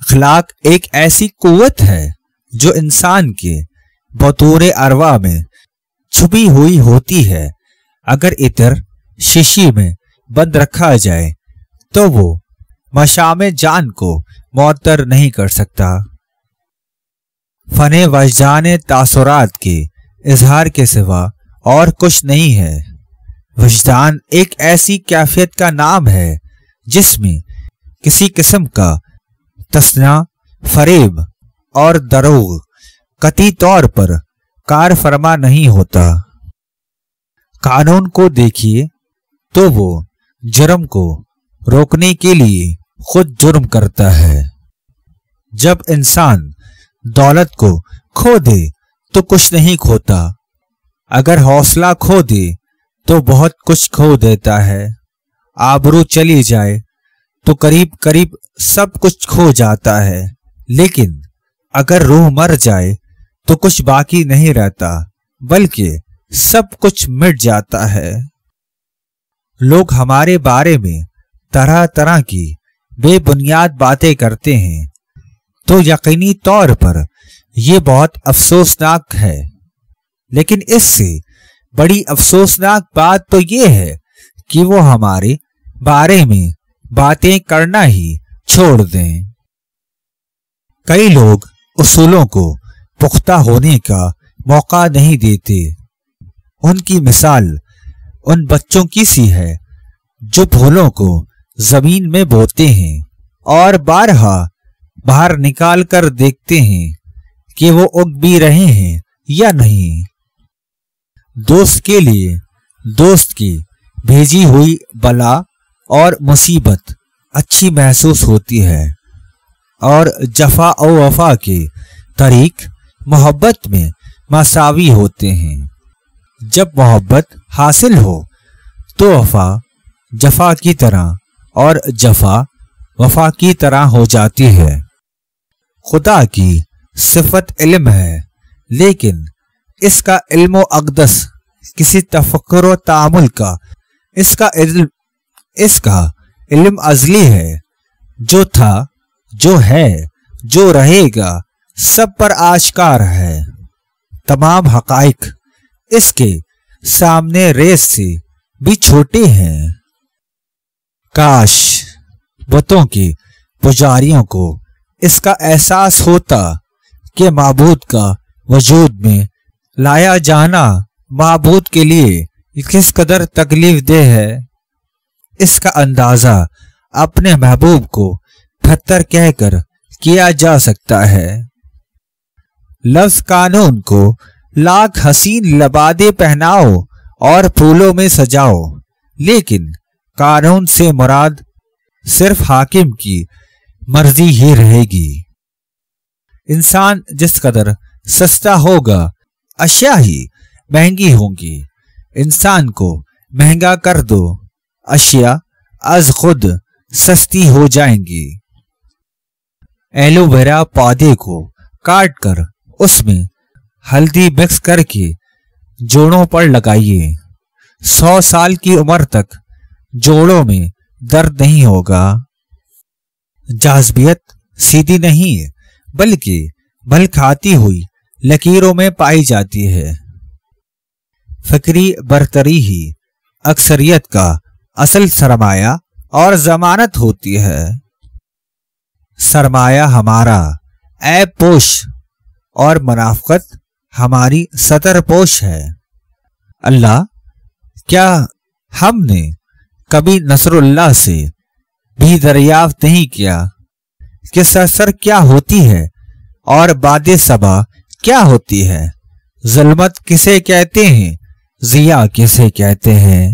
اخلاق ایک ایسی قوت ہے جو انسان کے بطور ارواح میں چھپی ہوئی ہوتی ہے. اگر عطر شیشی میں بند رکھا جائے تو وہ مشام جان کو معطر نہیں کر سکتا. فن وجدان تاثرات کے اظہار کے سوا اور کچھ نہیں ہے. وجدان ایک ایسی کیفیت کا نام ہے جس میں کسی قسم کا تصنع، فریب اور دروغ قطعی طور پر کار فرما نہیں ہوتا. قانون کو دیکھیے تو وہ جرم کو روکنے کے لیے خود جرم کرتا ہے. جب انسان دولت کو کھو دے تو کچھ نہیں کھوتا. اگر حوصلہ کھو دے تو بہت کچھ کھو دیتا ہے. آبرو چلی جائے تو قریب قریب سب کچھ کھو جاتا ہے. لیکن اگر روح مر جائے تو کچھ باقی نہیں رہتا بلکہ سب کچھ مٹ جاتا ہے. لوگ ہمارے بارے میں طرح طرح کی بے بنیاد باتیں کرتے ہیں تو یقینی طور پر یہ بہت افسوسناک ہے. لیکن اس سے بڑی افسوسناک بات تو یہ ہے کہ وہ ہمارے بارے میں باتیں کرنا ہی چھوڑ دیں. کئی لوگ اصولوں کو پختہ ہونے کا موقع نہیں دیتے. ان کی مثال ان بچوں کی سی ہے جو پھولوں کو زمین میں بوتے ہیں اور بارہا باہر نکال کر دیکھتے ہیں کہ وہ اگ بھی رہے ہیں یا نہیں. دوست کے لیے دوست کی بھیجی ہوئی بلا اور مصیبت اچھی محسوس ہوتی ہے اور جفا و وفا کے طریق محبت میں مساوی ہوتے ہیں. جب محبت حاصل ہو تو وفا جفا کی طرح اور جفا وفا کی طرح ہو جاتی ہے. خدا کی صفت علم ہے لیکن اس کا علم و اقدس کسی تفکر و تعامل کا اس کا علم ازلی ہے. جو تھا، جو ہے، جو رہے گا سب پر آشکار ہے. تمام حقائق اس کے سامنے ریس سے بھی چھوٹے ہیں. کاش بتوں کے پجاریوں کو اس کا احساس ہوتا کہ معبود کا وجود میں لایا جانا معبود کے لیے کس قدر تکلیف دہ ہے. اس کا اندازہ اپنے محبوب کو پتھر کہہ کر کیا جا سکتا ہے. لفظ قانون کو لاکھ حسین لبادے پہناؤ اور پھولوں میں سجاؤ لیکن قانون سے مراد صرف حاکم کی مرضی ہی رہے گی. انسان جس قدر سستا ہوگا اشیاء ہی مہنگی ہوں گی. انسان کو مہنگا کر دو، اشیاء از خود سستی ہو جائیں گی. ایلو ویرا پودے کو کاٹ کر اس میں ہلدی مکس کر کے جوڑوں پر لگائیے. 100 سال کی عمر تک جوڑوں میں درد نہیں ہوگا. جاذبیت سیدھی نہیں بلکہ بھل کھاتی ہوئی لکیروں میں پائی جاتی ہے. فکری برتری ہی اکثریت کا اصل سرمایہ اور ضمانت ہوتی ہے. سرمایہ ہمارا عیب پوش اور منافقت ہماری ستر پوش ہے. اللہ، کیا ہم نے کبھی نصر اللہ سے بھی دریافت نہیں کیا کہ سرسر کیا ہوتی ہے اور باد صبا کیا ہوتی ہے؟ ظلمت کسے کہتے ہیں، ضیاء کسے کہتے ہیں؟